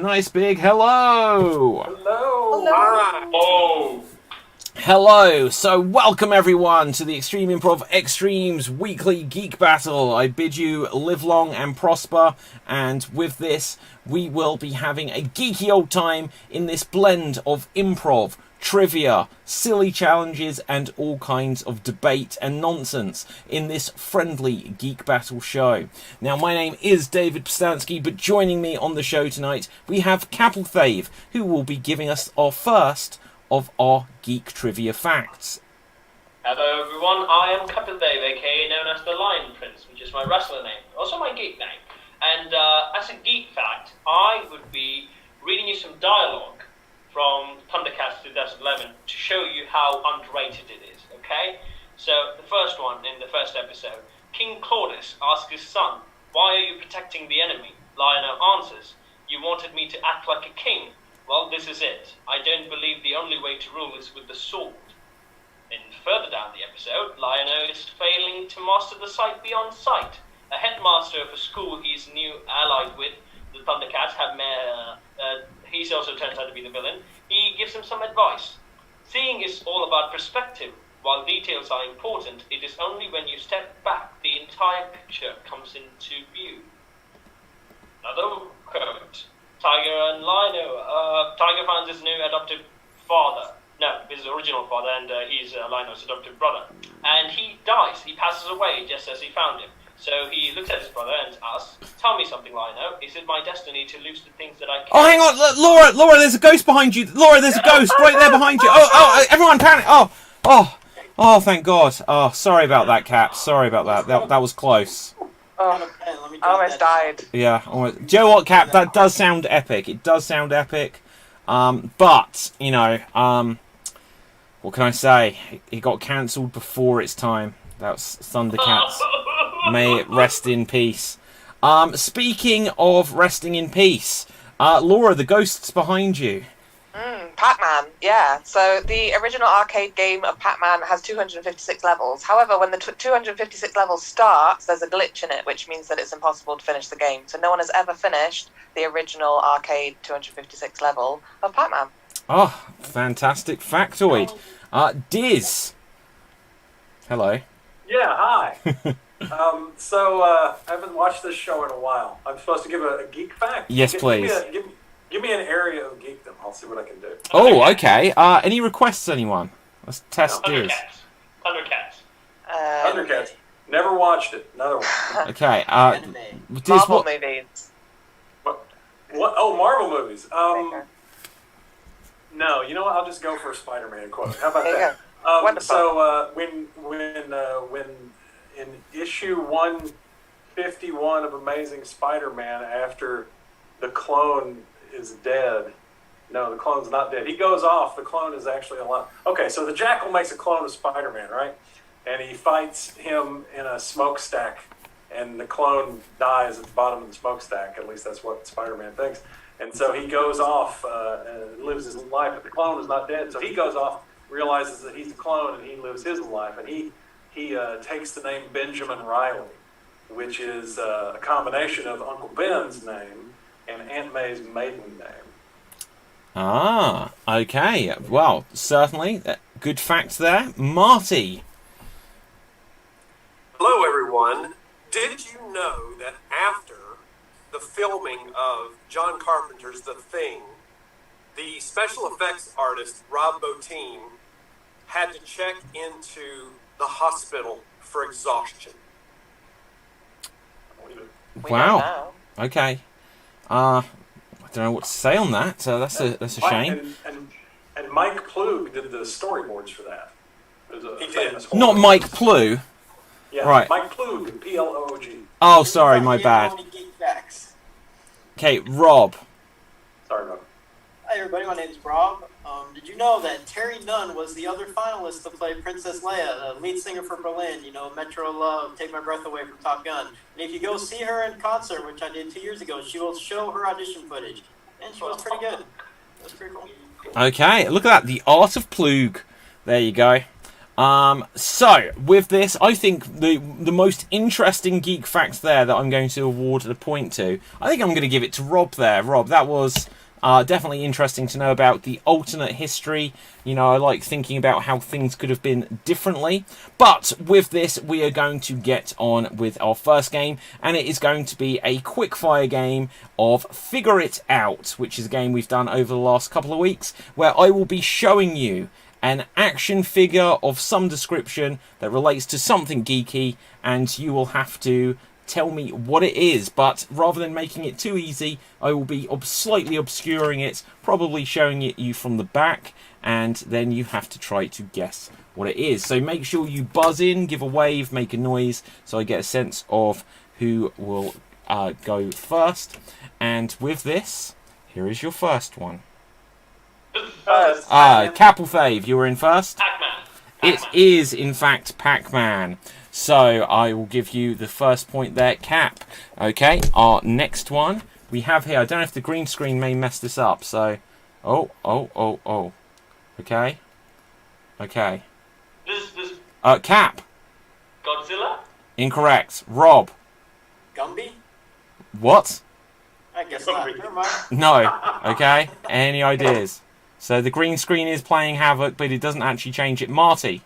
Nice big hello! Hello! Oh! Hello! So, welcome everyone to the Extreme Improv Xstreamed weekly geek battle. I bid you live long and prosper, and with this, we will be having a geeky old time in this blend of improv, trivia, silly challenges, and all kinds of debate and nonsense in this friendly geek battle show. Now, my name is David Pstansky, but joining me on the show tonight, we have Capelthave, who will be giving us our first of our geek trivia facts. Hello everyone, I am Capelthave, aka known as the Lion Prince, which is my wrestler name, also my geek name. And as a geek fact, I would be reading you some dialogue from Thundercats 2011 to show you how underrated it is, okay? So, the first one, in the first episode, King Claudius asks his son, "Why are you protecting the enemy?" Lionel answers, "You wanted me to act like a king. Well, this is it. I don't believe the only way to rule is with the sword." And further down the episode, Lionel is failing to master the sight beyond sight. A headmaster of a school he's new allied with, the Thundercats, he also turns out to be the villain. He gives him some advice. Seeing is all about perspective. While details are important, it is only when you step back the entire picture comes into view. Another quote. Tiger and Lino. Tiger finds his new adoptive father. No, his original father, and he's Lino's adoptive brother. And he dies. He passes away just as he found him. So he looks at his brother and asks, "Tell me something, Lino. Is it my destiny to lose the things that I can?" Oh, hang on! Laura, there's a ghost behind you! Laura, there's a ghost right there behind you! Everyone panic! Oh, thank God. Oh, sorry about that, Cap. Sorry about that. That was close. Oh, I almost died. Yeah, almost. Do you know what, Cap? That does sound epic. It does sound epic. But, you know, what can I say? It got cancelled before its time. That's Thundercats. May it rest in peace. Speaking of resting in peace, Laura, the ghost's behind you. Pac-Man, yeah. So the original arcade game of Pac-Man has 256 levels. However, when the 256 levels starts, there's a glitch in it, which means that it's impossible to finish the game. So no one has ever finished the original arcade 256 level of Pac-Man. Oh, fantastic factoid. Diz. Hello. Yeah, hi. I haven't watched this show in a while. I'm supposed to give a geek fact? Yes, please. Give me an area of geekdom. I'll see what I can do. Oh, okay. Any requests, anyone? Let's test Diz. Thundercats. Never watched it. Another one. Okay. Diz, Marvel movies. What? Oh, Marvel movies. No, you know what? I'll just go for a Spider-Man quote. How about that? So when in issue 151 of Amazing Spider-Man, after the clone is dead. No, the clone's not dead. He goes off. The clone is actually alive. Okay, so the Jackal makes a clone of Spider-Man, right? And he fights him in a smokestack, and the clone dies at the bottom of the smokestack. At least that's what Spider-Man thinks. And so he goes off and lives his life, but the clone is not dead. So he goes off, realizes that he's a clone, and he lives his life. And he takes the name Benjamin Riley. which is a combination of Uncle Ben's name and Aunt May's maiden name. Ah, okay. Well, certainly. Good fact there. Marty. Hello, everyone. Did you know that after the filming of John Carpenter's The Thing, the special effects artist, Rob Bottin, had to check into the hospital for exhaustion? Wow. Okay. I don't know what to say on that. That's a shame. And Mike Plug did the storyboards for that. He did. Not Mike Plug. Yeah, right. Mike Plug, Plog. Oh, sorry, my bad. Okay, Rob. Sorry, Rob. Hi, everybody. My name's Rob. Did you know that Terry Nunn was the other finalist to play Princess Leia, the lead singer for Berlin? You know, Metro Love, Take My Breath Away from Top Gun. And if you go see her in concert, which I did 2 years ago, she will show her audition footage. And she was pretty good. It was pretty cool. Okay, look at that. The Art of Plug. There you go. So, with this, I think the most interesting geek facts there that I'm going to award the point to, I think I'm going to give it to Rob there. Rob, that was definitely interesting to know about the alternate history. You know, I like thinking about how things could have been differently. But with this, we are going to get on with our first game, and it is going to be a quick-fire game of Figure It Out, which is a game we've done over the last couple of weeks, where I will be showing you an action figure of some description that relates to something geeky, and you will have to tell me what it is. But rather than making it too easy, I will be slightly obscuring it, probably showing it you from the back, and then you have to try to guess what it is. So make sure you buzz in, give a wave, make a noise, so I get a sense of who will go first. And with this, here is your first one. Capelfave, you were in first? Pac-Man. It is, in fact, Pac-Man. So I will give you the first point there, Cap. Okay, our next one we have here. I don't know if the green screen may mess this up. So, oh. Okay. This Cap. Godzilla? Incorrect. Rob. Gumby? What? I guess not. Never mind. No. Okay. Any ideas? So the green screen is playing havoc, but it doesn't actually change it. Marty.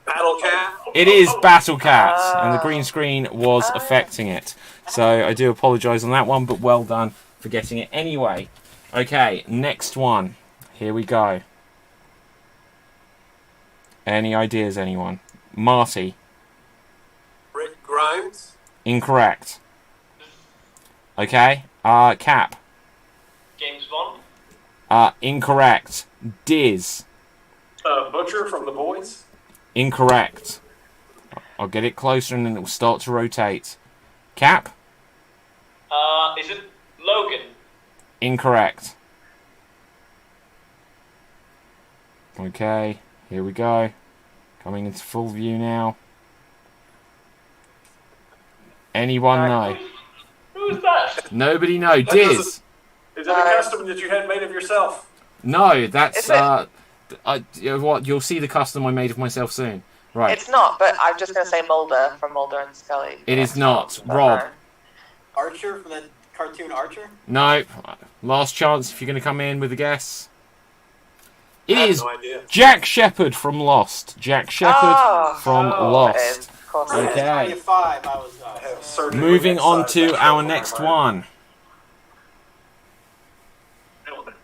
Battle Cat? It is Battle Cat, and the green screen was affecting it. So I do apologise on that one, but well done for getting it anyway. Okay, next one. Here we go. Any ideas, anyone? Marty. Rick Grimes? Incorrect. Okay, Cap. James Bond? Incorrect. Diz. Butcher from The Boys? Incorrect. I'll get it closer and then it will start to rotate. Cap? Is it Logan? Incorrect. Okay, here we go. Coming into full view now. Anyone know? Who's that? Nobody know. Diz. Is it a custom that you had made of yourself? No, that's what you'll see the custom I made of myself soon. Right. It's not, but I'm just going to say Mulder from Mulder and Scully. It is not. Rob. Archer from the cartoon Archer? No. Last chance if you're going to come in with a guess. It I have is no idea. Jack Shepherd from Lost. Jack Shepherd from Lost. It is, of course. Okay. It's 25. I was Moving on to our next one.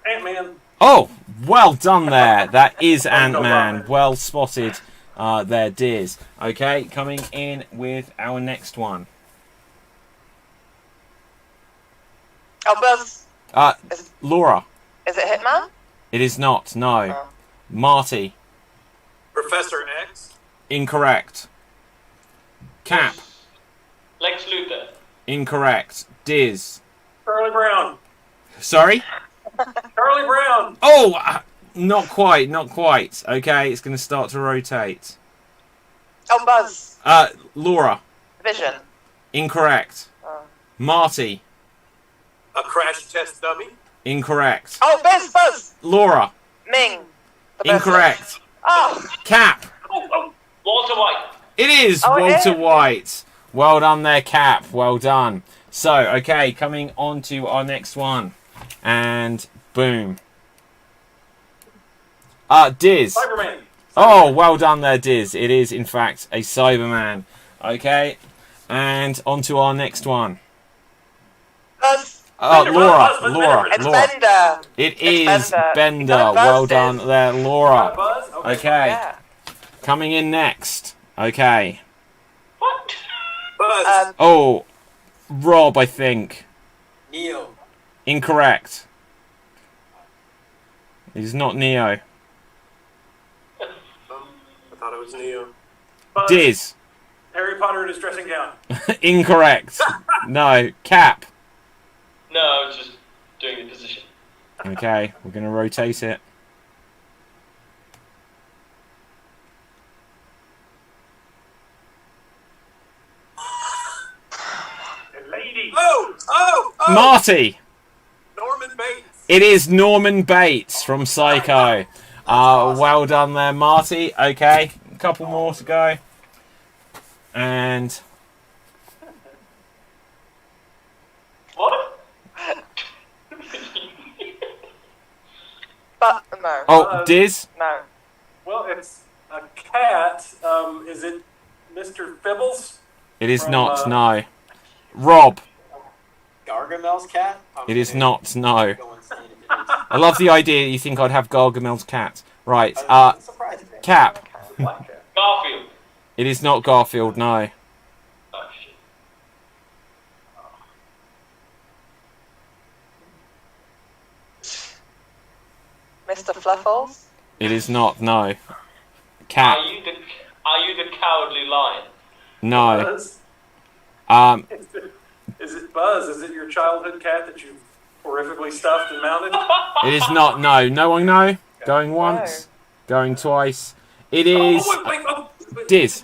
Ant-Man. Oh, well done there. That is Ant-Man. Well spotted there, Diz. Okay, coming in with our next one. Oh, Buzz. Laura. Is it Hitman? It is not, no. Oh. Marty. Professor X? Incorrect. Cap. Lex Luthor. Incorrect. Diz. Charlie Brown. Sorry? Charlie Brown. Oh, not quite, not quite. Okay, it's going to start to rotate. Oh, Buzz. Laura. Vision. Incorrect. Oh. Marty. A crash test dummy? Incorrect. Oh, Buzz. Laura. Ming. The best Incorrect. one. Oh. Cap. Walter White. It is Oh, it Walter is? White. Well done there, Cap. Well done. So, okay, coming on to our next one. And boom. Diz. Cyberman. Oh, well done there, Diz. It is, in fact, a Cyberman. Okay. And on to our next one. Buzz. Laura. It's Bender. It It's is Bender. Well done there, Laura. Buzz? Okay. Yeah. Coming in next. Okay. What? Buzz. Oh, Rob, I think. Neo. Incorrect. He's not Neo. I thought it was Neo. Buzz. Diz. Harry Potter in his dressing gown. Incorrect. No. Cap. No, I was just doing the position. Okay, we're going to rotate it. Lady. Oh! Marty. Norman Bates. It is Norman Bates from Psycho. Well done there, Marty. Okay, a couple more to go. And What? But no. oh, Diz. No. Well, it's a cat. Is it Mr. Fibbles? It is From, not. No. Rob. Gargamel's cat? It is not. No. Go insane if it is. I love the idea that you think I'd have Gargamel's cat. Right. Doesn't surprise me. Cap. Black cat. Garfield. It is not Garfield. No. Oh, shit. Mr. Fluffles. It is not. No. Cap. Are you the cowardly lion? No. Buzz? Um. Is it Buzz? Is it your childhood cat that you horrifically stuffed and mounted? It is not. No. No one know. Going once. Going twice. It is. Wait. Diz.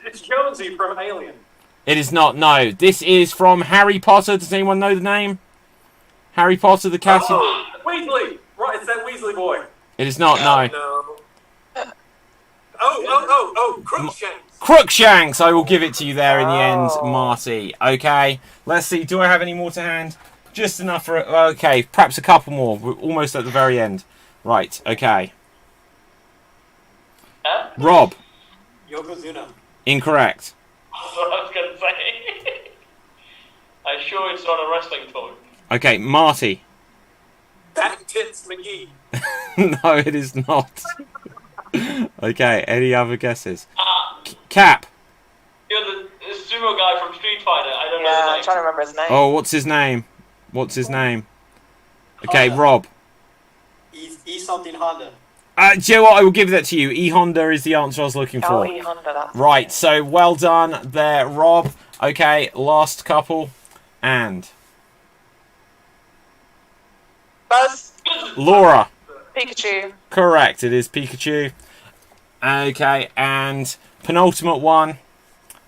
It's Jonesy from Alien. It is not. No. This is from Harry Potter. Does anyone know the name? Harry Potter, the cat. Oh, Weasley! Right, it's that Weasley boy. It is not. No. No. Oh, Crookshanks. Crookshanks. I will give it to you there in the end, Oh. Marty. Okay. Let's see. Do I have any more to hand? Just enough for. Okay. Perhaps a couple more. We're almost at the very end. Right. Okay. Huh? Rob. Yokozuna. Incorrect. That's what I was going to say. I'm sure it's not a wrestling talk. Okay. Marty. Back Tits McGee. No, it is not. Okay. Any other guesses? Ah, Cap. you're the sumo guy from Street Fighter. I don't know Yeah, the I'm name. trying to remember his name. Oh, what's his name? What's his name? Okay, Honda. Rob. E something Honda. Do you know what? I will give that to you. E Honda is the answer I was looking for. Oh, Honda, that's Right, so well done there, Rob. Okay, last couple. And Buzz. Laura. Pikachu. Correct, it is Pikachu. Okay, and penultimate one.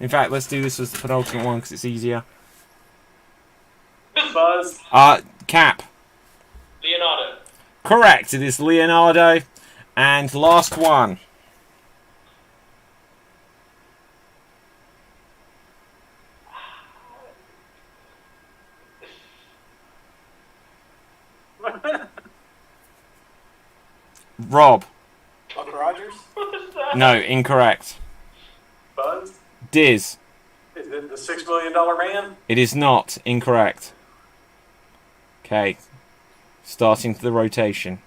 In fact, let's do this as the penultimate one because it's easier. Buzz. Cap. Leonardo. Correct, it is Leonardo. And last one. Rob. Buck Rogers. What is that? No, incorrect. Buzz. Diz. Is it the $6 million man? It is not. Incorrect. Okay. Starting the rotation.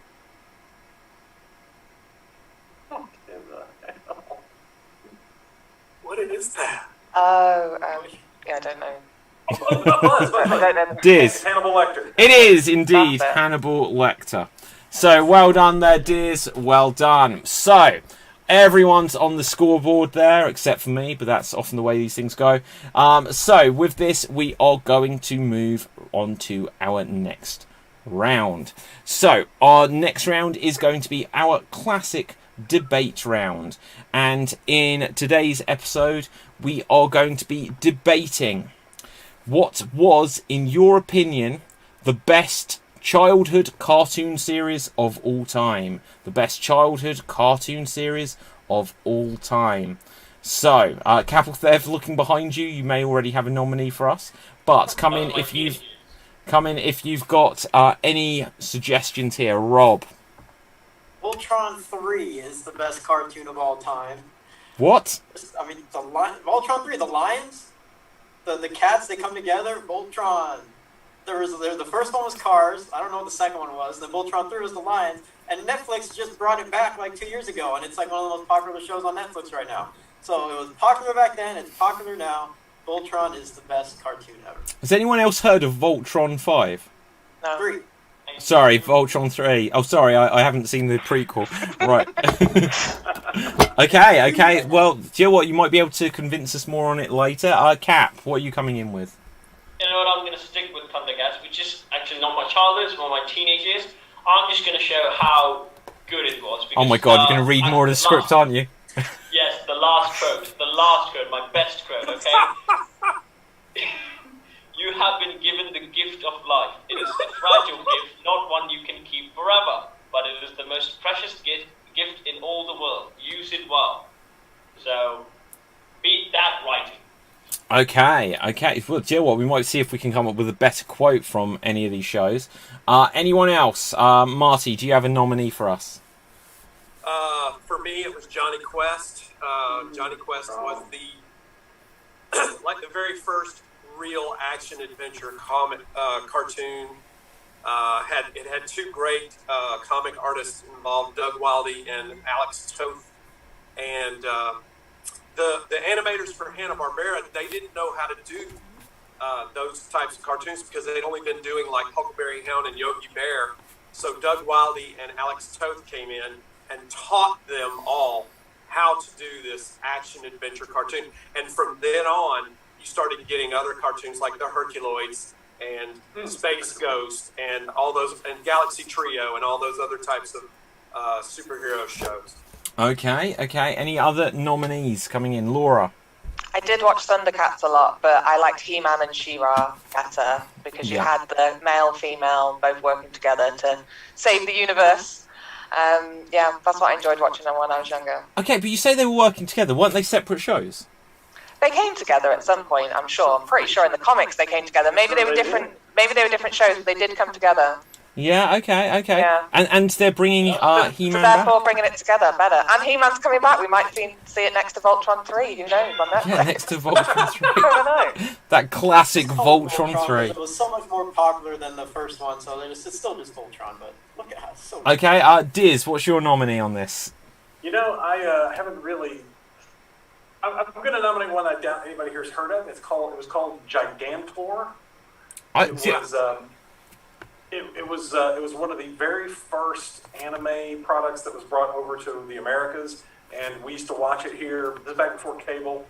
What is that? Oh, yeah, I don't know. Buzz. I don't know. Diz. Hannibal Lecter. It is indeed That's it. Hannibal Lecter. So well done there, Diz. Well done. So everyone's on the scoreboard there, except for me, but that's often the way these things go. So with this, we are going to move on to our next round. So our next round is going to be our classic debate round. And in today's episode, we are going to be debating what was, in your opinion, the best childhood cartoon series of all time. The best childhood cartoon series of all time. So, Capital Theft, looking behind you, you may already have a nominee for us, but come in if you've got any suggestions here. Rob. Voltron 3 is the best cartoon of all time. What? I mean, Voltron 3, the lions, the cats, they come together. Voltron. The first one was Cars. I don't know what the second one was. Then Voltron 3 was the lions. And Netflix just brought it back like 2 years ago, and it's like one of the most popular shows on Netflix right now. So it was popular back then, it's popular now. Voltron is the best cartoon ever. Has anyone else heard of Voltron 5? No. 3. Sorry, Voltron 3. Oh, sorry, I haven't seen the prequel. Right. Okay. Well, do you know what? You might be able to convince us more on it later. Cap, what are you coming in with? You know what? I'm going to stick with Thundercats, which is actually not my childhood, it's more my teenage years. I'm just going to show how good it was. Because, Oh my god, you're going to read more of the script, aren't you? Yes, the last quote, my best quote, okay? You have been given the gift of life. It is a fragile gift, not one you can keep forever, but it is the most precious gift in all the world. Use it well. So, beat that writing. Okay. Well, do you know what? We might see if we can come up with a better quote from any of these shows. Anyone else? Marty, do you have a nominee for us? For me, it was Johnny Quest. Johnny Quest was the very first real action adventure comic cartoon. It had two great comic artists involved, Doug Wildey and Alex Toth, and the animators for Hanna-Barbera, they didn't know how to do those types of cartoons because they'd only been doing like Huckleberry Hound and Yogi Bear. So Doug Wildey and Alex Toth came in and taught them all how to do this action adventure cartoon. And from then on, you started getting other cartoons like the Herculoids and Space Ghost and all those, and Galaxy Trio and all those other types of superhero shows. Okay. Any other nominees coming in? Laura? I did watch Thundercats a lot, but I liked He-Man and She-Ra better because you had the male, female both working together to save the universe. That's what I enjoyed watching them when I was younger. Okay, but you say they were working together. Weren't they separate shows? They came together at some point, I'm sure. I'm pretty sure in the comics they came together. Maybe they were different. Maybe they were different shows, but they did come together. Yeah. Okay. Yeah. And they're bringing He-Man so back. therefore, bringing it together better. And He-Man's coming back. We might see it next to Voltron 3. Who knows? On Netflix. Yeah, next to Voltron 3. I don't know. That classic Voltron 3. It was so much more popular than the first one, so it's still just Voltron, but look at how it's so Okay, Diz, what's your nominee on this? You know, I haven't really. I'm going to nominate one I doubt anybody here's heard of. It was called Gigantor. It was one of the very first anime products that was brought over to the Americas, and we used to watch it here. This is back before cable.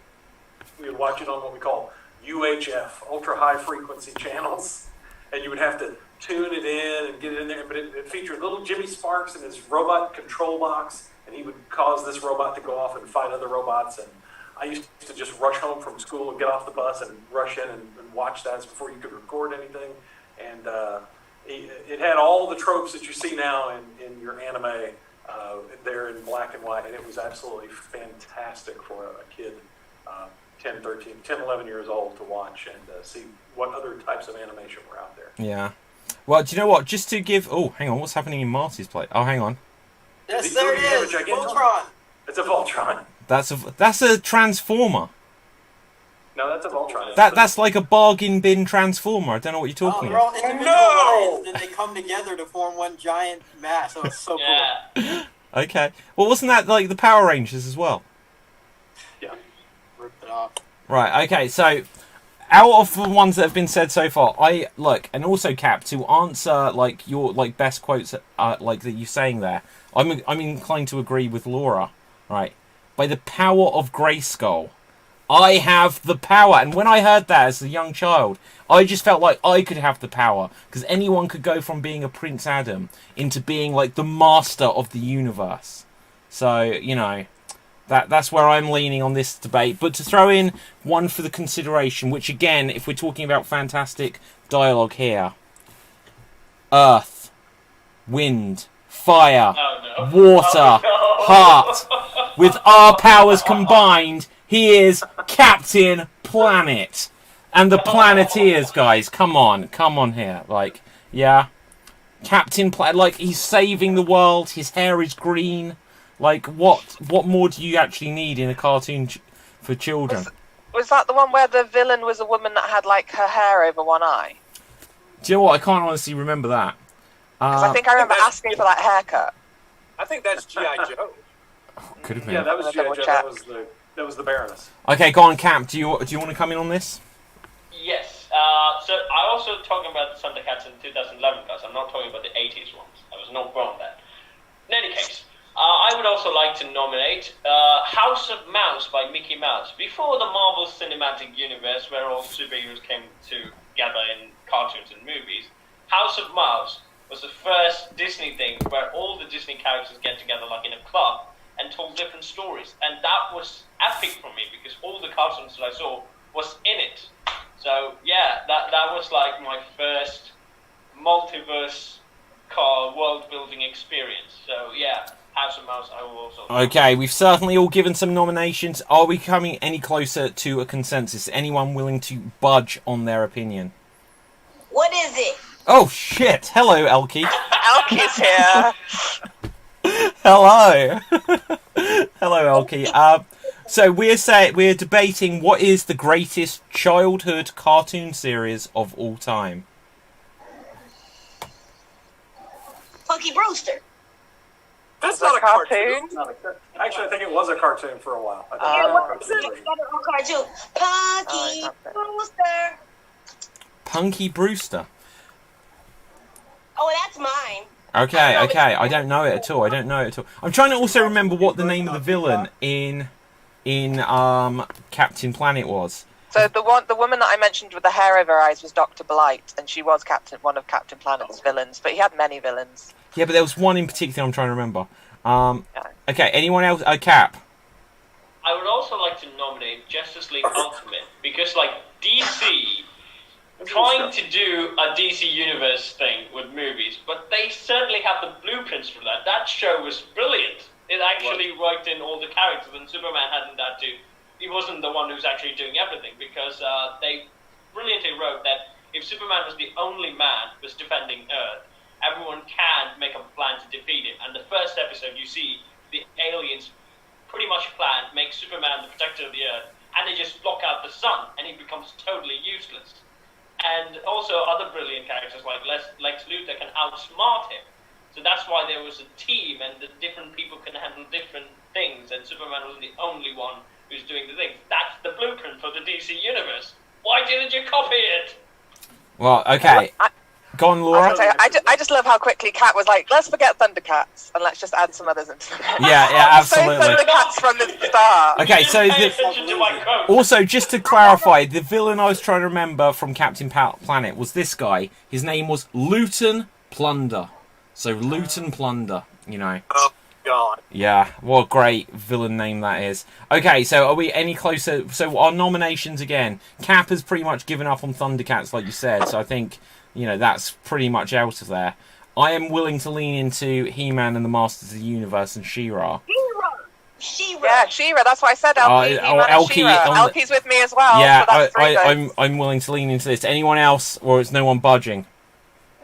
We would watch it on what we call UHF, ultra high frequency channels, and you would have to tune it in and get it in there. But it featured little Jimmy Sparks in his robot control box, and he would cause this robot to go off and fight other robots. And I used to just rush home from school and get off the bus and rush in and watch that before you could record anything. And it had all the tropes that you see now in your anime there in black and white, and it was absolutely fantastic for a kid 10, 11 years old to watch and see what other types of animation were out there. Yeah. Well, do you know what? Just to give... Oh, hang on. What's happening in Marty's plate? Oh, hang on. Yes, there it is. Voltron. It's a Voltron. That's a Transformer. No, that's a Voltron. That's like a bargain bin Transformer. I don't know what you're talking They're all about. individual lines, and they come together to form one giant mass. So it's so cool. Okay. Well, wasn't that like the Power Rangers as well? Yeah. Ripped it off. Right. Okay. So, out of the ones that have been said so far, and also Cap, to answer like your best quotes like that you're saying there. I'm inclined to agree with Laura. Right. By the power of Grayskull, I have the power. And when I heard that as a young child, I just felt like I could have the power, because anyone could go from being a Prince Adam into being like the master of the universe. So, you know, that's where I'm leaning on this debate. But to throw in one for the consideration, which again, if we're talking about fantastic dialogue here, earth, wind, fire, water, heart. With our powers combined, He is Captain Planet. And the Planeteers, guys, come on here. Like, yeah. Captain Planet, like, he's saving the world, his hair is green. Like, what more do you actually need in a cartoon for children? Was that the one where the villain was a woman that had, like, her hair over one eye? Do you know what? I can't honestly remember that. Because I think I remember asking for that haircut. I think that's G.I. Joe. Could have been. Yeah, that was G.I. Joe. That was the Baroness. Okay, go on, Cap. Do you want to come in on this? Yes. So I also talking about the Thundercats in 2011, guys. I'm not talking about the 80s ones. I was not born then. In any case, I would also like to nominate House of Mouse by Mickey Mouse. Before the Marvel Cinematic Universe, where all superheroes came together in cartoons and movies, House of Mouse was the first Disney thing where all the Disney characters get together like in a club and told different stories. And that was epic for me because all the cartoons that I saw was in it. So yeah, that was like my first multiverse world building experience. So yeah, House of Mouse I will also. Okay, we've certainly all given some nominations. Are we coming any closer to a consensus? Anyone willing to budge on their opinion? What is it? Oh shit! Hello, Elkie. Elkie's here. Hello. Hello, Elkie. So we're debating what is the greatest childhood cartoon series of all time. Punky Brewster. That's Was not it a cartoon. Actually, I think it was a cartoon for a while. I think Yeah, it what was is a it? cartoon version. Cartoon. Punky Brewster. Punky Brewster. Oh, that's mine. Okay. I don't know it at all. I'm trying to also remember what the name of the villain in Captain Planet was. So the woman that I mentioned with the hair over her eyes was Dr. Blight, and she was one of Captain Planet's villains, but he had many villains. Yeah, but there was one in particular I'm trying to remember. Okay, anyone else? Cap. I would also like to nominate Justice League Ultimate because, like, DC trying to do a DC Universe thing with movies, but they certainly have the blueprints for that. That show was brilliant. It actually worked in all the characters, and Superman hadn't had to. He wasn't the one who's actually doing everything because they brilliantly wrote that if Superman was the only man who was defending Earth, everyone can make a plan to defeat him. And the first episode, you see the aliens pretty much plan make Superman the protector of the Earth, and they just block out the sun, and he becomes totally useless. And also other brilliant characters like Lex Luthor can outsmart him. So that's why there was a team, and the different people can handle different things, and Superman was the only one who's doing the things. That's the blueprint for the DC Universe. Why didn't you copy it? Well, okay. Go on, Laura. I just love how quickly Cat was like, let's forget Thundercats and let's just add some others into them. Yeah, absolutely. So Thundercats from the start. Okay, so also just to clarify, the villain I was trying to remember from Captain Planet was this guy. His name was Luton Plunder. So Luton Plunder, you know. Oh God. Yeah, what a great villain name that is. Okay, so are we any closer? So our nominations again. Cap has pretty much given up on Thundercats, like you said. So I think, you know, that's pretty much out of there. I am willing to lean into He-Man and the Masters of the Universe and She-Ra. She-Ra. Yeah, She-Ra. That's why I said Elkie. Elkie Elkie's with me as well. Yeah, so that's I'm willing to lean into this. Anyone else, or is no one budging?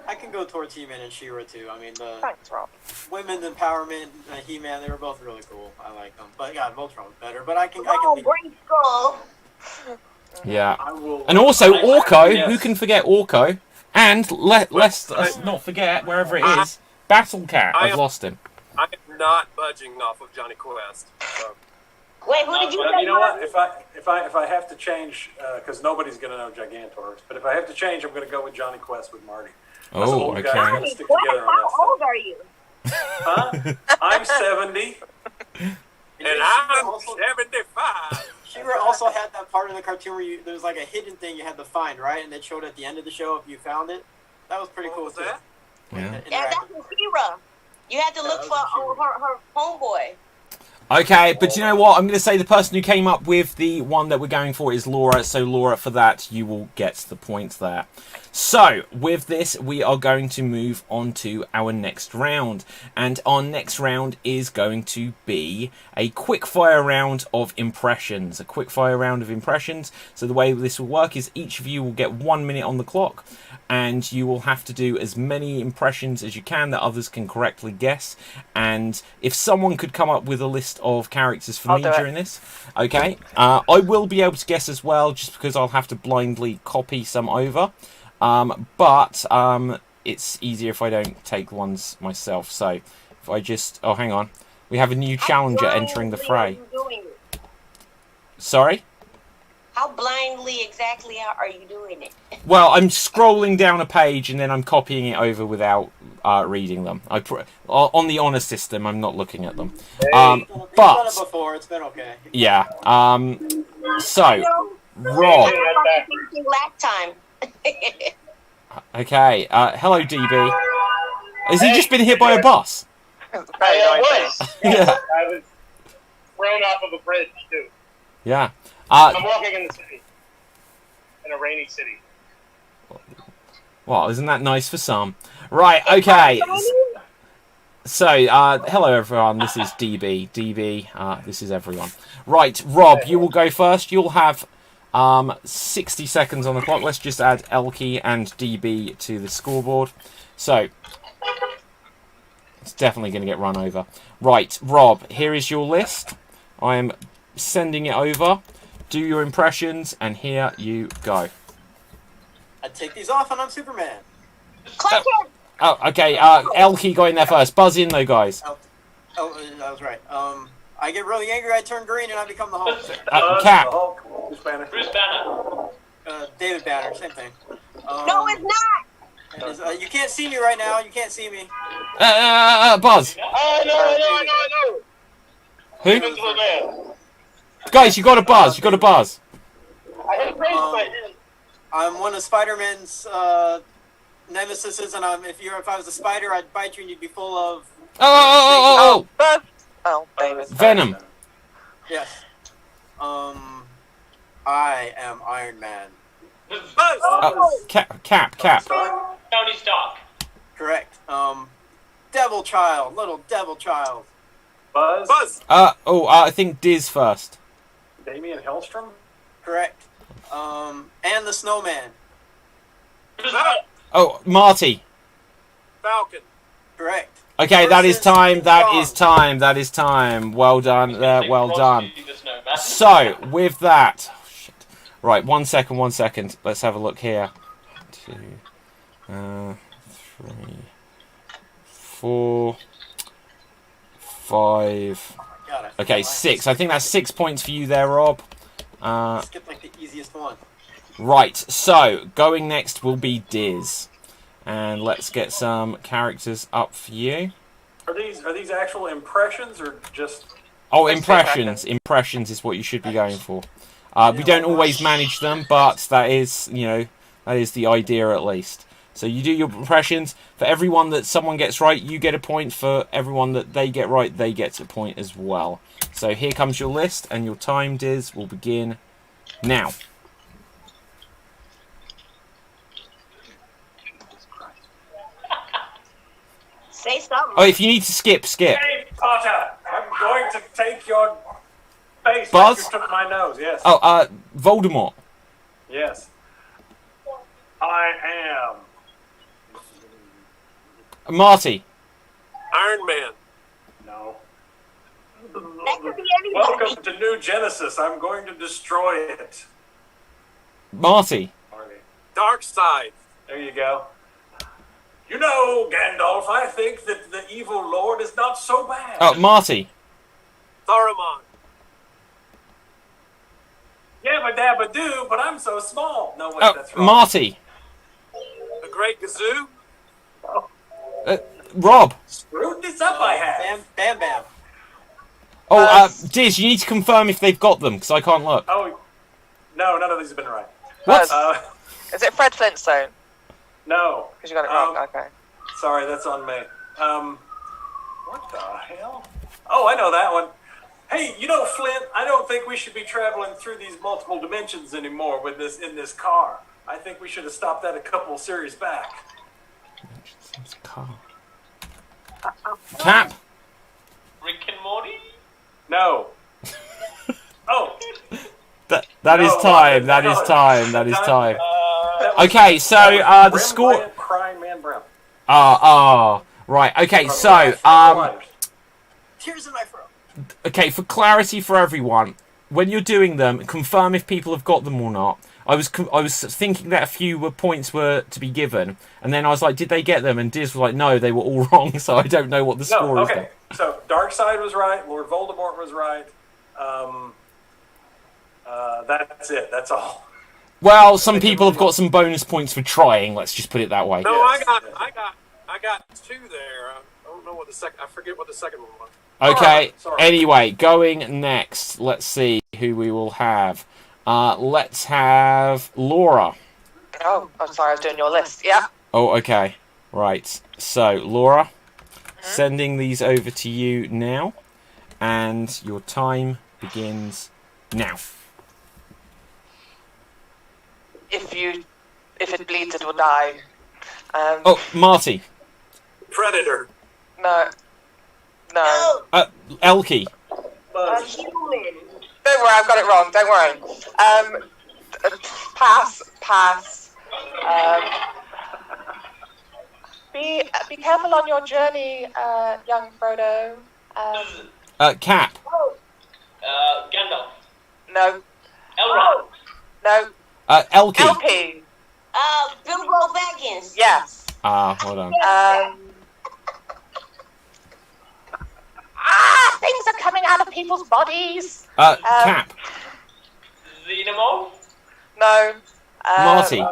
I can go towards He-Man and She-Ra too. I mean, the Thanks, Rob. women's empowerment, He-Man, they were both really cool. I like them, but yeah, Voltron was better. But I can. Great Skull. Yeah, I will, and also Orko. yes. Who can forget Orko? And let's not forget wherever it is, Battle Cat. I've lost him. I am not budging off of Johnny Quest. So. Wait, who did you Well, say? you know what? If I have to change, because nobody's going to know Gigantorix, but if I have to change, I'm going to go with Johnny Quest with Marty. Us Oh, old okay. guys gotta stick together on How that old are you? stuff. Huh? I'm 70. And I'm 75. She-Ra also had that part in the cartoon where there was like a hidden thing you had to find, right? And it showed at the end of the show if you found it. That was pretty What cool was too. that? Yeah. Yeah, that's She-Ra. You had to look for her homeboy. Okay, but you know what? I'm going to say the person who came up with the one that we're going for is Laura. So Laura, for that, you will get the points there. So, with this, we are going to move on to our next round. And our next round is going to be a quick-fire round of impressions. A quick-fire round of impressions. So the way this will work is each of you will get 1 minute on the clock. And you will have to do as many impressions as you can that others can correctly guess. And if someone could come up with a list of characters for me during this, okay. I will be able to guess as well, just because I'll have to blindly copy some over. But it's easier if I don't take ones myself. So if I just... Oh, hang on. We have a new challenger entering the fray. Sorry? How blindly exactly are you doing it? Well, I'm scrolling down a page and then I'm copying it over without reading them. On the honor system, I'm not looking at them. You've done it before. It's been okay. Yeah. So, Rob. Lap time. Okay. Hello, DB. Has he just been hit by a bus? I was. Yeah. I was thrown off of a bridge, too. Yeah. I'm walking in the city. In a rainy city. Well, isn't that nice for some? Right, okay. So, hello everyone, this is DB. DB, this is everyone. Right, Rob, you will go first. You'll have 60 seconds on the clock. Let's just add Elkie and DB to the scoreboard. So, it's definitely going to get run over. Right, Rob, here is your list. I am sending it over. Do your impressions, and here you go. I take these off and I'm Superman. Oh, okay. Elkie going there first. Buzz in though, guys. Oh, I was right. I get really angry, I turn green, and I become the Hulk. Cap. Bruce Banner. Bruce Banner. David Banner, same thing. No, it's not. You can't see me right now. You can't see me. Buzz. Oh, no. Who? Invincible Man. Guys, you got a buzz. You got a buzz. I hit praise by him. I'm one of Spider-Man's nemesises, and if I was a spider, I'd bite you, and you'd be full of. Oh! David. Venom. Yes. I am Iron Man. Cap. Tony Stark. Correct. Devil Child, little Devil Child. Buzz. I think Diz first. Damian Hellstrom. Correct. And the Snowman. Oh, Marty. Falcon. Correct. Okay, that is time. That is time. Well done. Well done. So, with that... Oh, shit. Right, 1 second. Let's have a look here. 2, 3, 4, 5... Okay, 6. I think that's 6 points for you there, Rob. Skip like the easiest one. Right, so, going next will be Diz. And let's get some characters up for you. Are these actual impressions or just... Oh, impressions. Impressions is what you should be going for. We don't always manage them, but that is, that is the idea at least. So you do your impressions. For everyone that someone gets right, you get a point. For everyone that they get right, they get a point as well. So here comes your list, and your time, Diz, will begin now. Say something. Oh, if you need to skip. Hey, Potter, I'm going to take your face. Buzz? Like you took my nose, yes. Oh, Voldemort. Yes. I am. Marty. Iron Man. No. That could be anybody. Welcome to New Genesis. I'm going to destroy it. Marty. Dark Side. There you go. You know, Gandalf, I think that the evil lord is not so bad. Oh, Marty. Saruman. Yabba dabba do, but I'm so small. No, wait, Oh, that's wrong. Marty. The Great Gazoo. Rob. Screwed this up, I have. Bam. Oh, Diz, you need to confirm if they've got them, because I can't look. Oh, no, none of these have been right. What? Is it Fred Flintstone? No. Because you got it wrong. Okay. Sorry, that's on me. What the hell? Oh, I know that one. Hey, Flint, I don't think we should be traveling through these multiple dimensions anymore in this car. I think we should have stopped that a couple of series back. Cap. Rick and Morty? No. Oh. That is time. That is time. That is time. Okay, so the score. Crying Man Brown. Right. Okay, so Tears in my throat. okay, for clarity for everyone, when you're doing them, confirm if people have got them or not. I was thinking that a few points were to be given, and then I was like, did they get them? And Diz was like, no, they were all wrong, so I don't know what the score is. Okay, so Darkseid was right, Lord Voldemort was right. That's it. That's all. Well, some people have got some bonus points for trying. Let's just put it that way. No, I got 2 there. I don't know what the second. I forget what the second one was. Okay. Sorry. Anyway, going next. Let's see who we will have. Let's have Laura. Oh, I'm sorry, I was doing your list. Yeah. Oh, okay. Right. So, Laura, sending these over to you now, and your time begins now. If it bleeds, it will die. Marty. Predator. No. Elkie. Human. Don't worry, I've got it wrong. Don't worry. Pass. Be careful on your journey, young Frodo. Cap. Gandalf. No. Elrond. No. Elkie. LP. Bilbo Baggins. Yes. Hold on. Things are coming out of people's bodies. Cap. Xenomorph. No. Marty.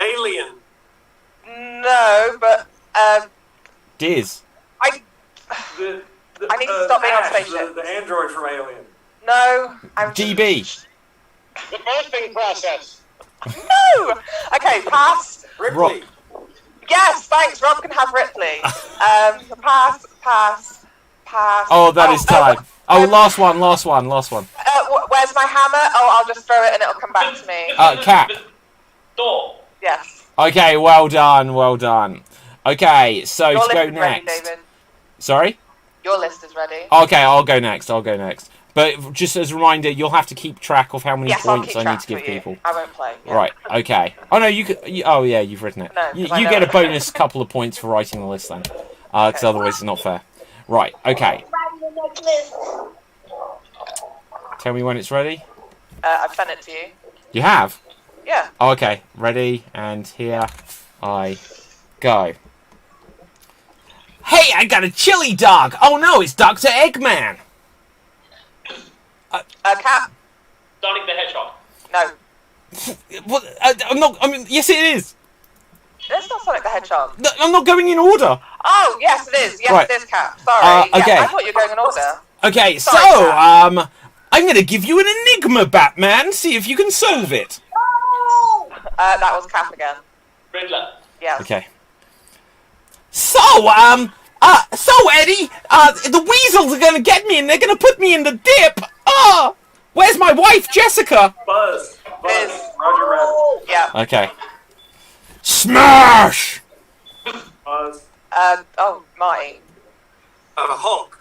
Alien. No, but Diz. I need to stop being on spaceship. The android from Alien. No, I'm DB. The birthing process. No. Okay, pass. Ripley. Yes, thanks. Rob can have Ripley. Pass. Oh, that is time. Last one. Where's my hammer? Oh, I'll just throw it and it'll come back to me. Cap. Thor. Yes. Okay, well done. Okay, so Your to go list is ready, next. David. Sorry? Your list is ready. Okay, I'll go next. But just as a reminder, you'll have to keep track of how many Yes, I'll points keep I track need to give for you. people. I won't play. Yeah. Right, okay. Oh, no, oh, yeah, you've written it. No, you 'cause I know get a it. bonus couple of points for writing the list then. Because otherwise it's not fair. Right, okay. Writing the next list. Tell me when it's ready. I've sent it to you. You have? Yeah. Oh, okay, ready, and here I go. Hey, I got a chili dog! Oh no, it's Dr. Eggman! Cap. Sonic the Hedgehog. No. What? Yes it is! It's not Sonic the Hedgehog. No, I'm not going in order! Oh, yes, it is. Yes, Right. it is, Cap. Sorry. Okay. Yeah, I thought you were going in order. Okay, Sorry, so, Cap. I'm gonna give you an enigma, Batman, see if you can solve it. That was Cap again. Riddler. Yes. Okay. So, Eddie, the weasels are gonna get me and they're gonna put me in the dip! Where's my wife, Jessica? Buzz. Biz. Roger Rabbit. Yeah. Okay. Smash! Buzz. Marty. Hulk.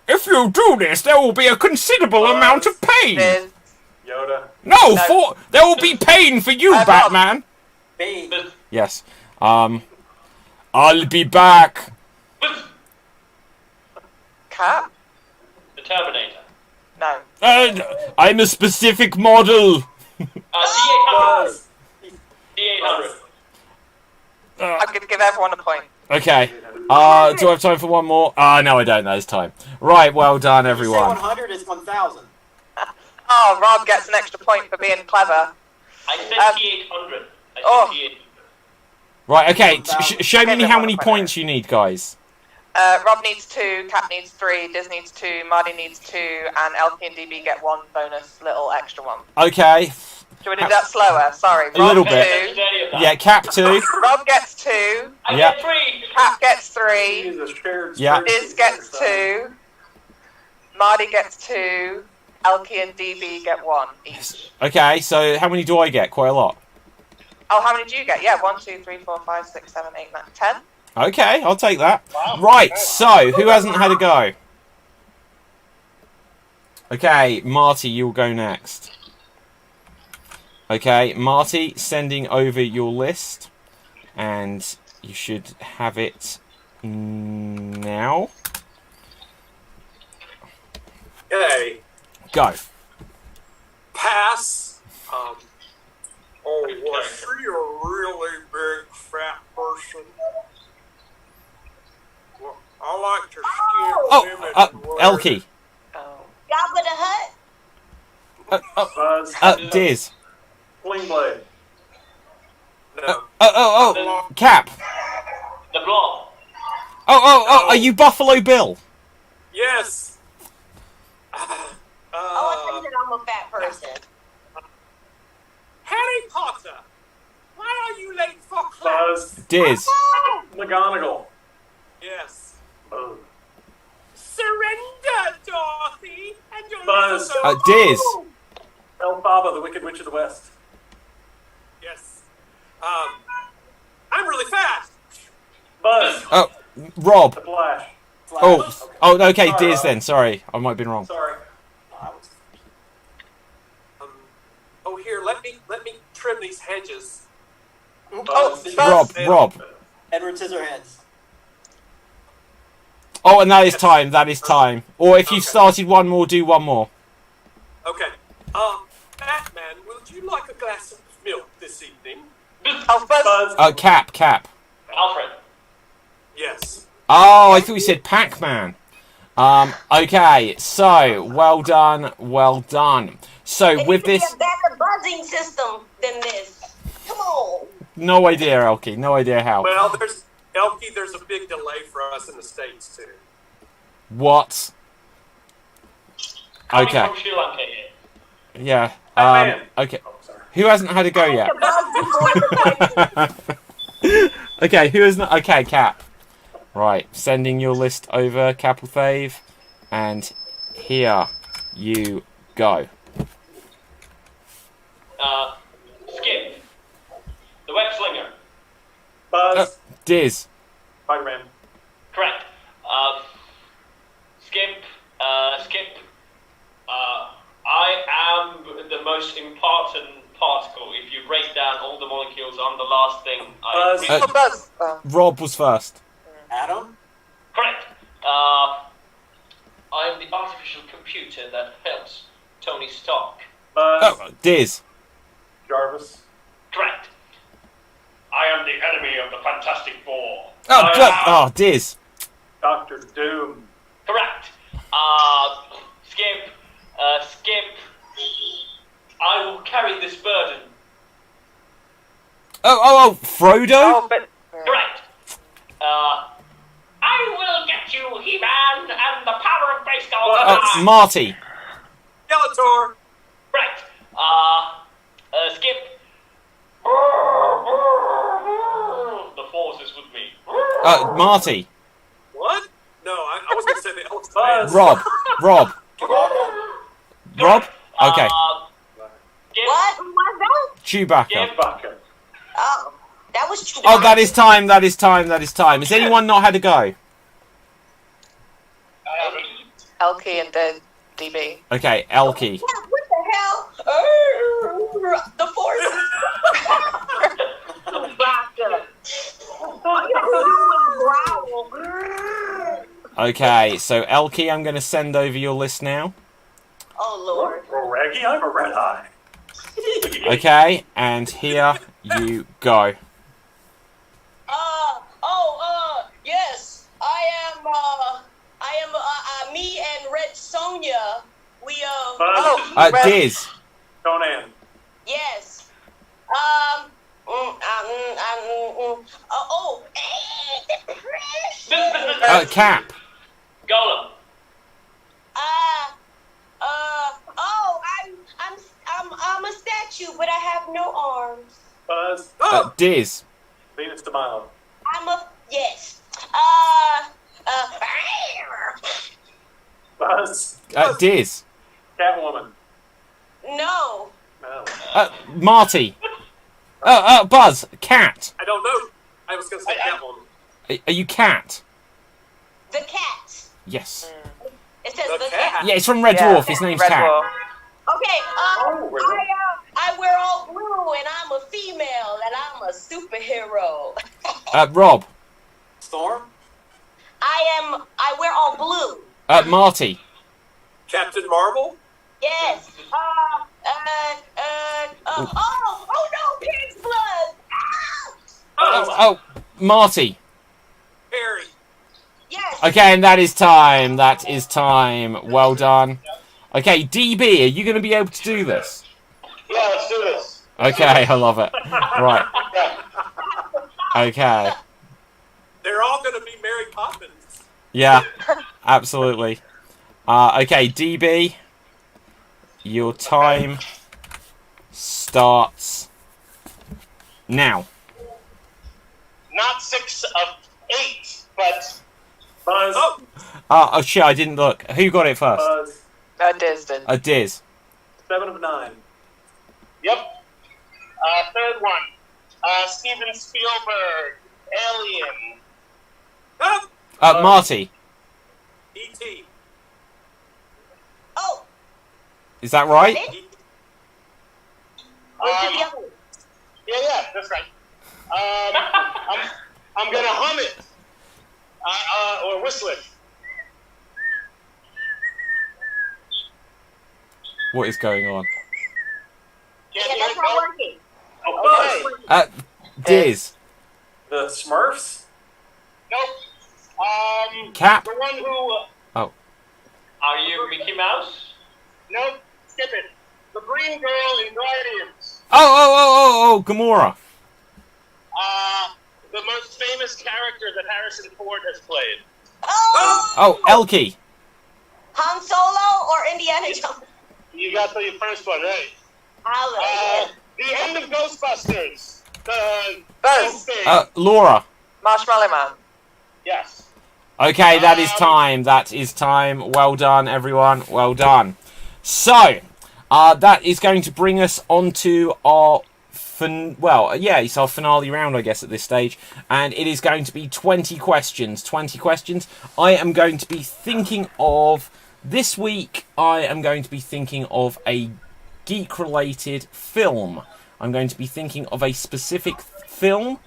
If you do this, there will be a considerable amount of pain. Biz. Yoda. No, there will be pain for you, Batman. Bane. Yes. I'll be back. Cap. The Terminator. No. I'm a specific model. D800. Buzz. D800. I'm going to give everyone a point. Okay. Do I have time for one more? No, I don't. That is time. Right. Well done, You say everyone. 100 is 1,000. Oh, Rob gets an extra point for being clever. I said T800. T800. Right. Okay. Show me Okay, how then many one points you need, guys. Rob needs 2, Cap needs 3, Diz needs 2, Marty needs 2, and LP and DB get 1 bonus little extra one. Okay. Do we do that slower? Sorry. Rob little gets bit. 2. Yeah. Cap 2. Rob gets 2. I Yeah. get 3. Cap gets 3. He's a shared Yeah. Diz gets 2. Marty gets 2. Elkie and DB get 1 each. Okay, so how many do I get? Quite a lot. Oh, how many do you get? Yeah, 1, 2, 3, 4, 5, 6, 7, 8, 9, 10. Okay, I'll take that. Wow. Right, so who hasn't had a go? Okay, Marty, you'll go next. Okay, Marty, sending over your list, and you should have it now. Okay. Go. Pass. Oh, was she a really big fat person? Well, I like to skin women. Elkie. Oh. Jabba the Hutt. Buzz. Diz. Fling Blade. No. Cap. The Blob. Oh, are you Buffalo Bill? Yes. Oh, I think that I'm a fat person. Harry Potter. Why are you late for class? Buzz. Diz. McGonagall. Yes. Boom. Surrender, Dorothy, and you'll Buzz. never go Diz. home. Elphaba, the Wicked Witch of the West. Yes. I'm really fast. Buzz. Oh, Rob. The Flash. Okay, Diz then. Sorry, I might have been wrong. Sorry. Here, let me trim these hedges. Buzz. Rob. Edward Scissorhands. Oh, and that is time. Or if you've started one more, do one more. Okay. Batman, would you like a glass of milk this evening? Buzz. Cap. Alfred. Yes. Oh, I thought you said Pac-Man. Okay, so, well done. So, It with needs this... to be a better buzzing system than this. Come on. No idea, Elkie. No idea how. Well, there's a big delay for us in the States, too. What? Coming Okay. from Sri Lanka here. Yeah. Batman. Okay. Oh, sorry. Who hasn't had a go yet? The buzz before the Okay, who hasn't... Okay, Cap. Right, sending your list over, Capelthave. And here you go. Skip. The Web Slinger. Buzz. Diz. Spider-Man. Correct. Skip. I am the most important particle. If you break down all the molecules, I'm the last thing I... Buzz. Buzz. Rob was first. Adam? Correct. I am the artificial computer that helps Tony Stark. Buzz. Diz. Jarvis. Correct. I am the enemy of the Fantastic Four. Diz. Dr. Doom. Correct. Skip. I will carry this burden. Frodo? Oh, but... Correct. I will get you, He-Man, and the power of Grayskull. Marty. Skeletor. Correct. Skip. The force is with me. Marty. What? No, I was going to say the Elks. Buzz. Rob. Rob? Okay. Skip. What? Who was that? Chewbacca. Skip. Bucket. Oh, that was true. Oh, that is time. Has anyone not had a go? Elkie and DB. Okay, Elkie. Yeah, what the hell? The force. Chewbacca. All you have to do is growl. Okay, so Elkie, I'm going to send over your list now. Oh, Lord. Reggie, I'm a red eye. Okay, and here you go. Yes. Me and Red Sonja, we, Buzz. Diz. Conan. yes. Cap. Golem. I'm a statue, but I have no arms. Buzz. Diz. Venus de Milo. Yes. Buzz. Diz. Catwoman. No. No. Marty. Buzz. Cat. I don't know. I was going to say Catwoman. Are you Cat? The cat. Yes. It says The the cat. cat. Yeah, it's from Red Dwarf. His name's Red Cat. Dwarf. Okay. Red Dwarf. I wear all blue, and I'm a female, and I'm a superhero. Rob. Storm? I wear all blue. Marty. Captain Marvel? Yes. Oh no, pig's blood. Oh, Marty. Harry. Yes. Okay, and that is time. That is time. Well done. Okay, DB, are you going to be able to do this? Yeah, let's do this. Okay, I love it. Right. Okay. They're all going to be Mary Poppins. Yeah, absolutely. Okay, DB, your time starts now. Not 6 of 8, but Buzz. Oh shit, I didn't look. Who got it first? Buzz. Disney. Diz. 7 of 9. yep. Third one. Steven Spielberg, Alien. Marty. E.T. Oh. Is that right? Yeah, that's right. I'm gonna hum it. Or whistle it. What is going on? Yeah, that's not working. Okay. Diz. The Smurfs? Nope. Cap. The one who. Are you Mickey Mouse? Nope. Skip it. The green girl in Guardians. Oh, Gamora. The most famous character that Harrison Ford has played. Oh. Elkie. Han Solo or Indiana Jones? You got the first one, right? Hallelujah. The end of Ghostbusters. The Buzz. thing. Laura. Marshmallow Man. Yes. Okay, that is time. That is time. Well done, everyone. Well done. So, that is going to bring us onto our it's our finale round, I guess, at this stage. And it is going to be 20 questions. 20 questions. I am going to be thinking of, this week, I am going to be thinking of a geek-related film. I'm going to be thinking of a specific film,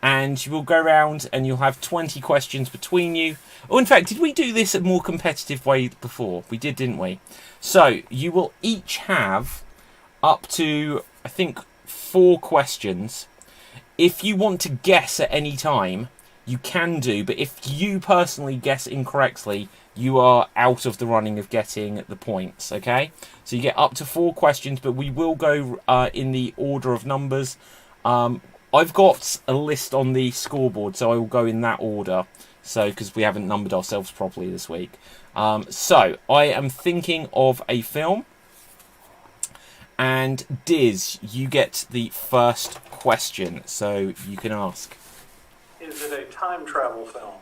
and you will go around and you'll have 20 questions between you. Oh, in fact, did we do this a more competitive way before? We did, didn't we? So, you will each have up to, I think, 4 questions. If you want to guess at any time, you can do, but if you personally guess incorrectly, you are out of the running of getting the points, okay? So you get up to 4 questions, but we will go in the order of numbers. I've got a list on the scoreboard, so I will go in that order, so because we haven't numbered ourselves properly this week. So, I am thinking of a film, and Diz, you get the first question, so you can ask. Is it a time travel film?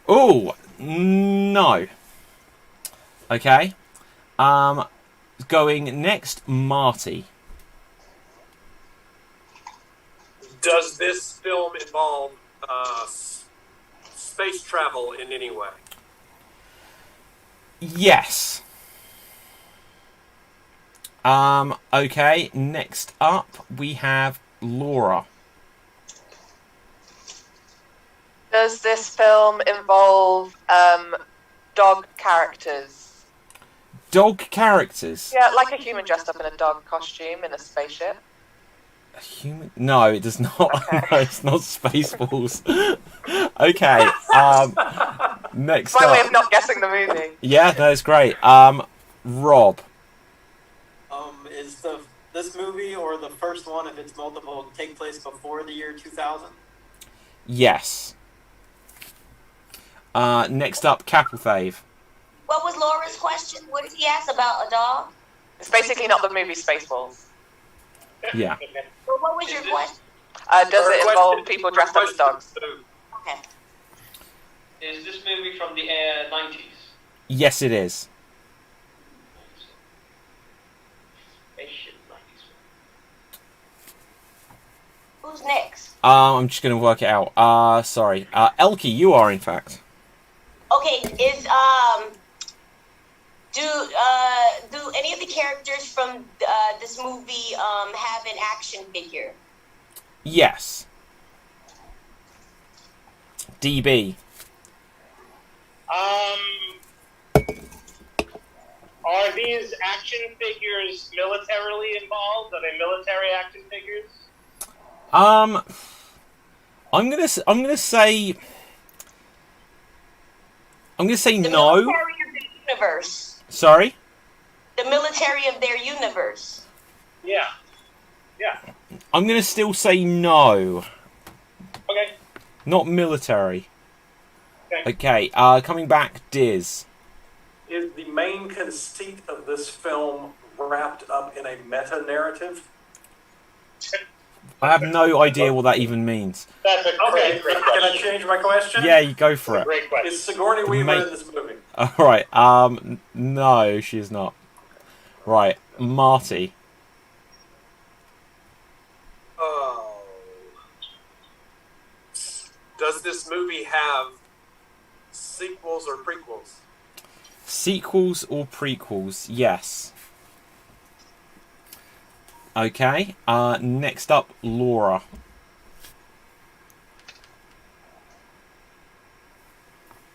Oh, no. Okay. Going next, Marty. Does this film involve space travel in any way? Yes. Okay, next up we have Laura. Does this film involve dog characters? Dog characters? Yeah, like a human dressed up in a dog costume in a spaceship. A human? No, it does not. Okay. No, it's not Spaceballs. Okay. Next It's my way up. of not guessing the movie. Yeah, that's great. Rob. Is this movie or the first one, if it's multiple, take place before the year 2000? Yes. Next up, Capelthave. What was Laura's question? What did he ask about a dog? It's basically not the movie Spaceballs. Yeah. Well, what was your question? Does it involve people dressed up as dogs? Okay. Is this movie from the 90s? Yes, it is. Who's next? I'm just going to work it out. Sorry. Elkie, you are, in fact. Okay, do any of the characters from this movie have an action figure? Yes. DB. Are these action figures militarily involved? Are they military action figures? I'm gonna say no. Military of their universe. Sorry. The military of their universe. Yeah. I'm gonna still say no. Okay. Not military. Okay. Coming back, Diz. Is the main conceit of this film wrapped up in a meta-narrative? I have no idea what that even means. That's a great Can question. I change my question? Yeah, you go for it. Great question. Is Sigourney Weaver in this movie? All right. No, she's not. Right, Marty. Oh. Does this movie have sequels or prequels? Sequels or prequels? Yes. Okay. Next up, Laura.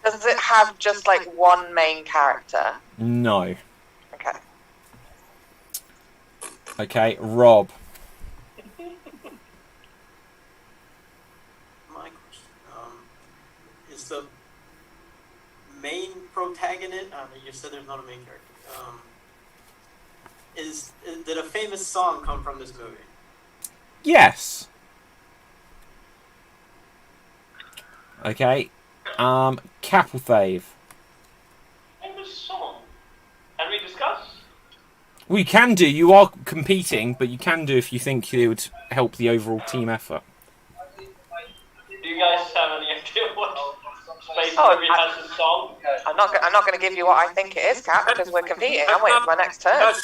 Does it have just like one main character? No. Okay. Okay, Rob. My question is the main protagonist. You said there's not a main character. Did a famous song come from this movie? Yes. Okay. Capelthave. Famous song. Have we discussed? We can do. You are competing, but you can do if you think it would help the overall team effort. Do you guys have any idea what Space Oh, Movie has a song? I'm not going to give you what I think it is, Cap, because we're competing. I'm waiting for my next turn.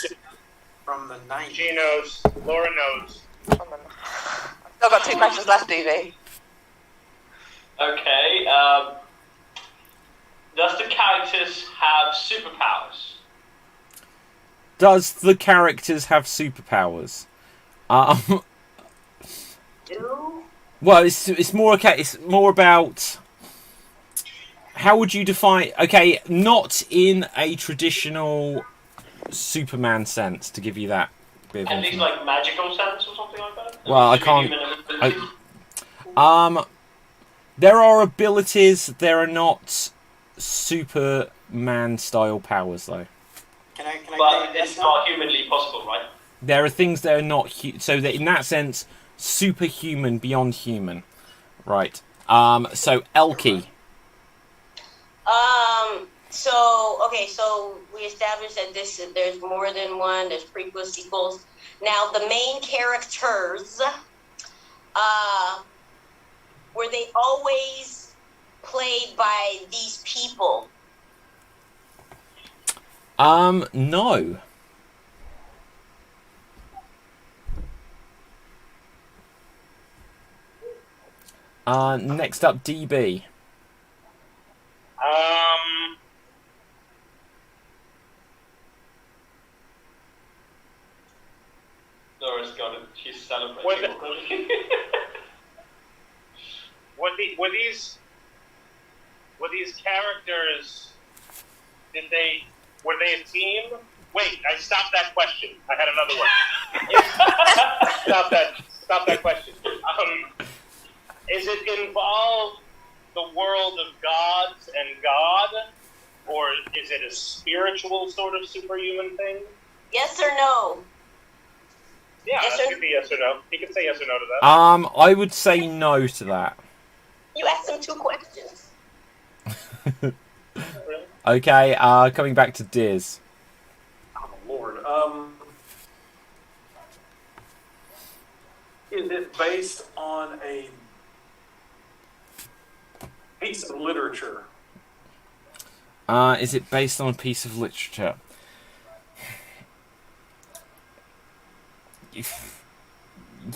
From the 90s. She knows. Laura knows. I've still got 2 questions left, DV. Okay. Does the characters have superpowers? Does the characters have superpowers? Well, it's more okay. It's more about how would you define? Okay, not in a traditional Superman sense. To give you that bit of At least information. like magical sense or something like that? Well, I can't. There are abilities. There are not Superman style powers, though. Can I But it's not humanly possible, right? There are things that are not so that in that sense, superhuman beyond human, right? So Elkie. So we established that there's more than one. There's prequels, sequels. Now the main characters, were they always played by these people? No. Next up, DB. Laura's got it. She's celebrating. Were these characters? Were they a team? Wait, I stopped that question. I had another one. Stop that question. Is it involve the world of gods and God, or is it a spiritual sort of superhuman thing? Yes or no? Yeah, Yes that or could be yes or no. You can say yes or no to that. I would say no to that. You asked him 2 questions. Okay, coming back to Diz. Oh, Lord. Is it based on a piece of literature? Is it based on a piece of literature?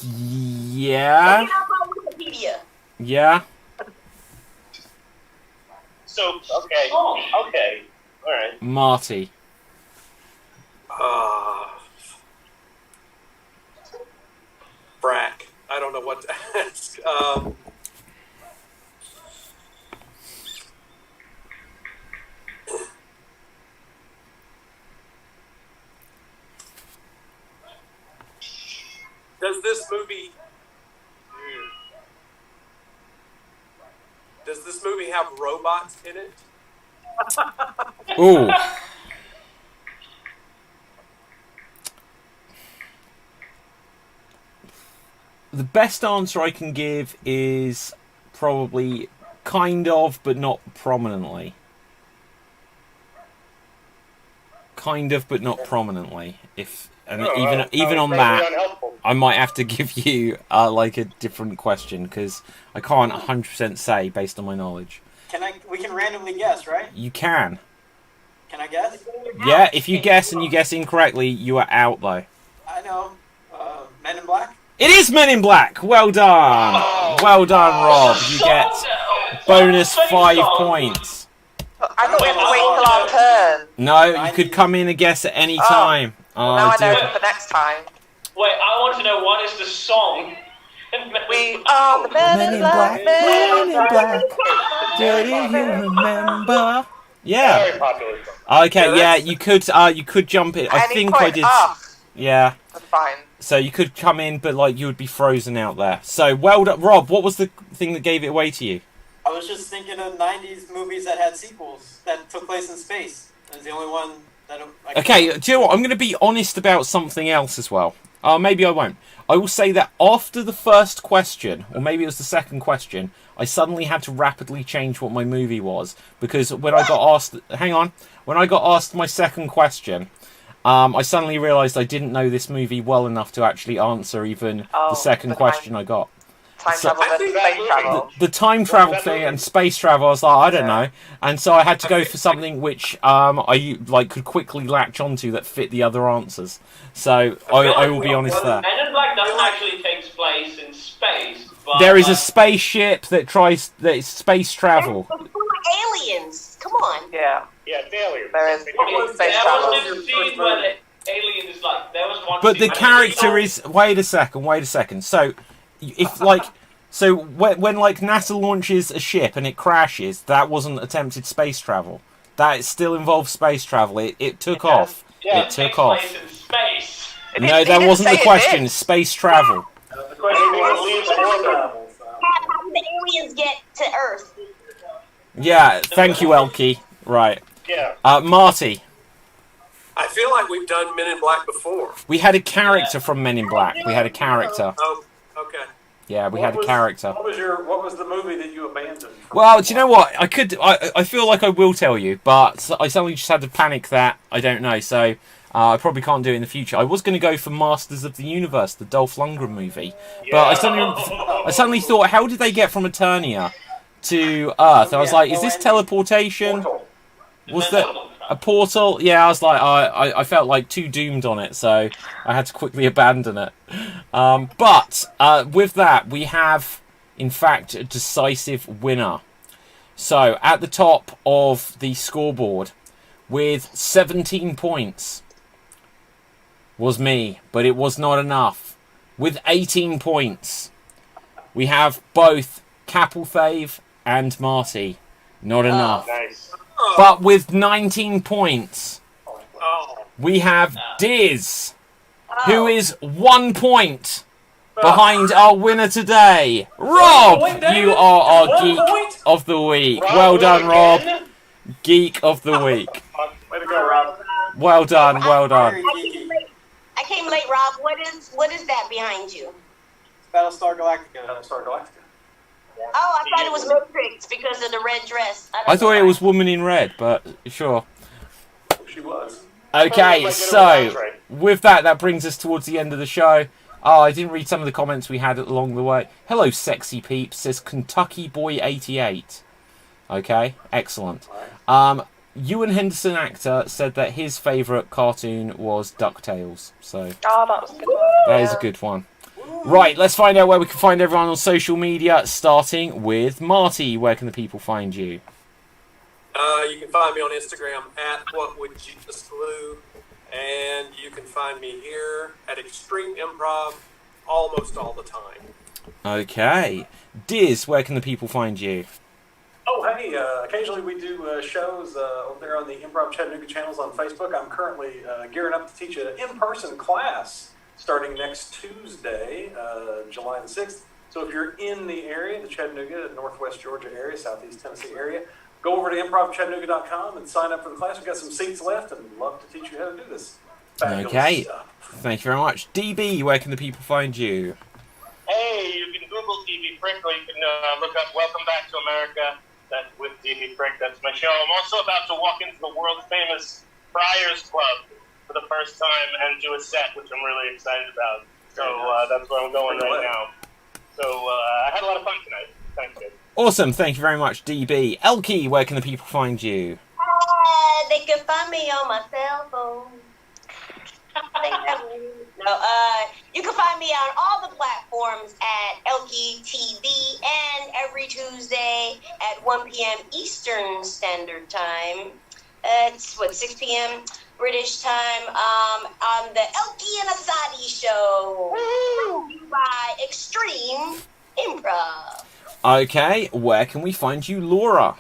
Yeah. Look it up on Wikipedia. Yeah. So, okay. Okay. All right. Marty. Brack. I don't know what to ask. Does this movie have robots in it? Ooh. The best answer I can give is probably kind of, but not prominently. Kind of, but not prominently. Even on that, unhelpful. I might have to give you like a different question because I can't 100% say based on my knowledge. We can randomly guess, right? You can. Can I guess? Yeah, if you guess and you guess incorrectly, you are out though. I know. Men in Black? It is Men in Black! Well done! Well done, Rob. You get bonus 5 points. I thought we had to wait till our turn. No, you could come in and guess at any time. Well, now I know for next time. Wait, I want to know what is the song? We are the Men in Black. Men in Black. Do you remember? Yeah. Very popular song. Okay, yeah, you could jump in. I think I did. Yeah. That's fine. So you could come in, but like you would be frozen out there. So well done, Rob. What was the thing that gave it away to you? I was just thinking of 90s movies that had sequels that took place in space. It was the only one that Okay, do you know what? I'm going to be honest about something else as well. Maybe I won't. I will say that after the first question, or maybe it was the second question, I suddenly had to rapidly change what my movie was. Because when I got asked... Hang on. When I got asked my second question, I suddenly realised I didn't know this movie well enough to actually answer even the second question I got. Time travel and space travel. The time travel thing and space travel, I was like, I don't know. And so I had to go for something which I like could quickly latch onto that fit the other answers. So I will be honest there. Men in Black doesn't actually take place in space. But, there is a spaceship that is space travel. It's full of aliens. Come on. Yeah. Yeah, it's aliens. There is space travel. There was no scene where the alien is like. There was one. But scene the where character is. Wait a second. So, if like. So when like NASA launches a ship and it crashes, that wasn't attempted space travel. That still involves space travel. It took off. Yeah, it took off. Place in space. No, that wasn't the question. Space travel. The question was How did the aliens get to Earth? Yeah, thank you, Elkie. Right. Yeah. Marty. I feel like we've done Men in Black before. We had a character from Men in Black. We had a character. Oh, okay. Yeah, we had a character. What was the movie that you abandoned? Well, do you know what? I feel like I will tell you, but I suddenly just had to panic that I don't know, so I probably can't do it in the future. I was going to go for Masters of the Universe, the Dolph Lundgren movie, but I suddenly thought, how did they get from Eternia to Earth? I was like, is this teleportation? Was that a portal? Yeah, I was like, I felt like too doomed on it, so I had to quickly abandon it. But with that, we have, in fact, a decisive winner. So, at the top of the scoreboard, with 17 points, was me, but it was not enough. With 18 points, we have both Capelthave and Marty. Not enough. Nice. But with 19 points, we have Diz, who is 1 point behind our winner today. Rob, you are our Geek of the Week. Well done, Rob. Geek of the Week. Way to go, Rob. Well done, well done. I came late, Rob. What is that behind you? Battlestar Galactica. Battlestar Galactica. Oh, I thought it was Matrix because of the red dress. I thought it was Woman in Red, but sure. She was. Okay, so with that brings us towards the end of the show. Oh, I didn't read some of the comments we had along the way. Hello, sexy peeps, says Kentucky Boy 88. Okay, excellent. Ewan Henderson actor said that his favourite cartoon was DuckTales. So that was good. That is a good one. Right, let's find out where we can find everyone on social media, starting with Marty. Where can the people find you? You can find me on Instagram at WhatWouldJesusGlue, and you can find me here at Extreme Improv almost all the time. Okay. Diz, where can the people find you? Oh, hey, occasionally we do shows over there on the Improv Chattanooga channels on Facebook. I'm currently gearing up to teach an in-person class starting next Tuesday, July the 6th. So if you're in the area, the Chattanooga, Northwest Georgia area, Southeast Tennessee area, go over to improvchattanooga.com and sign up for the class. We've got some seats left and love to teach you how to do this. Okay. Thank you very much. DB, where can the people find you? Hey, you can Google DB Frick, or you can look up Welcome Back to America. That's with DB Frick. That's my show. I'm also about to walk into the world-famous Friars Club for the first time and do a set, which I'm really excited about. So that's where I'm going right now. So I had a lot of fun tonight. Thanks, guys. Awesome. Thank you very much, DB. Elkie, where can the people find you? They can find me on my cell phone. You can find me on all the platforms at Elkie TV and every Tuesday at 1 p.m. Eastern Standard Time. It's 6 p.m. British time on the Elkie and Asadi show. Brought to you by Extreme Improv. Okay, where can we find you, Laura?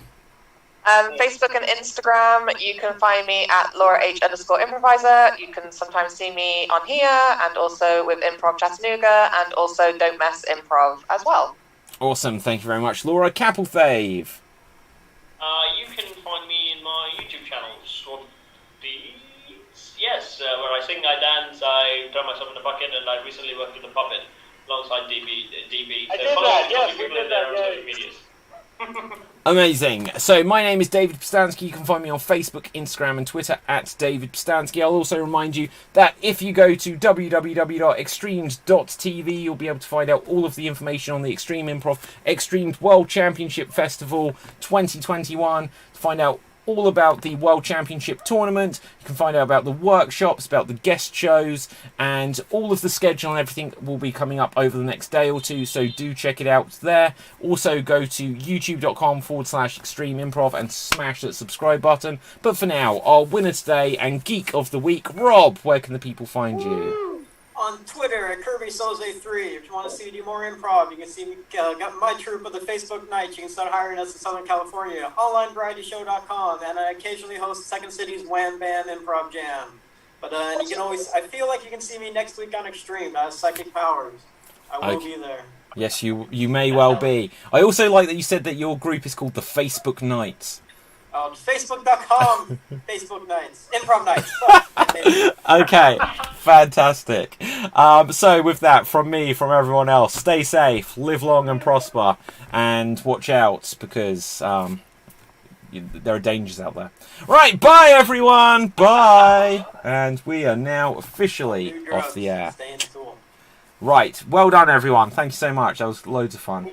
Facebook and Instagram, you can find me at LauraH_improviser. You can sometimes see me on here and also with Improv Chattanooga and also Don't Mess Improv as well. Awesome, thank you very much, Laura. Capelthave. You can find me in my YouTube channels. Yes, where I sing, I dance, I throw myself in the bucket, and I recently worked with a puppet alongside DB. I did that, yes, we did that, social medias. Amazing. So my name is David Pstansky. You can find me on Facebook, Instagram and Twitter at David Pstansky. I'll also remind you that if you go to www.xstreamed.tv, you'll be able to find out all of the information on the Extreme Improv Xstreamed World Championship Festival 2021 to find out all about the World Championship Tournament. You can find out about the workshops, about the guest shows, and all of the schedule and everything will be coming up over the next day or two, so do check it out there. Also go to youtube.com/Extreme Improv and smash that subscribe button. But for now, our winner today and Geek of the Week, Rob, where can the people find you? On Twitter at KirbySoze3. If you want to see me do more improv, you can see me got my troupe of the Facebook Nights. You can start hiring us in Southern California. OnlineVarietyShow.com, and I occasionally host Second City's Wham Bam Improv Jam. But you can always, I feel like you can see me next week on Extreme. I have psychic powers. I will be there. Yes, you may well be. I also like that you said that your group is called the Facebook Nights. Facebook.com, Facebook Nights, Improv Nights. Okay, fantastic. So with that, from me, from everyone else, stay safe, live long and prosper, and watch out because there are dangers out there. Right, bye everyone, bye. And we are now officially off the air. Right, well done everyone. Thank you so much. That was loads of fun.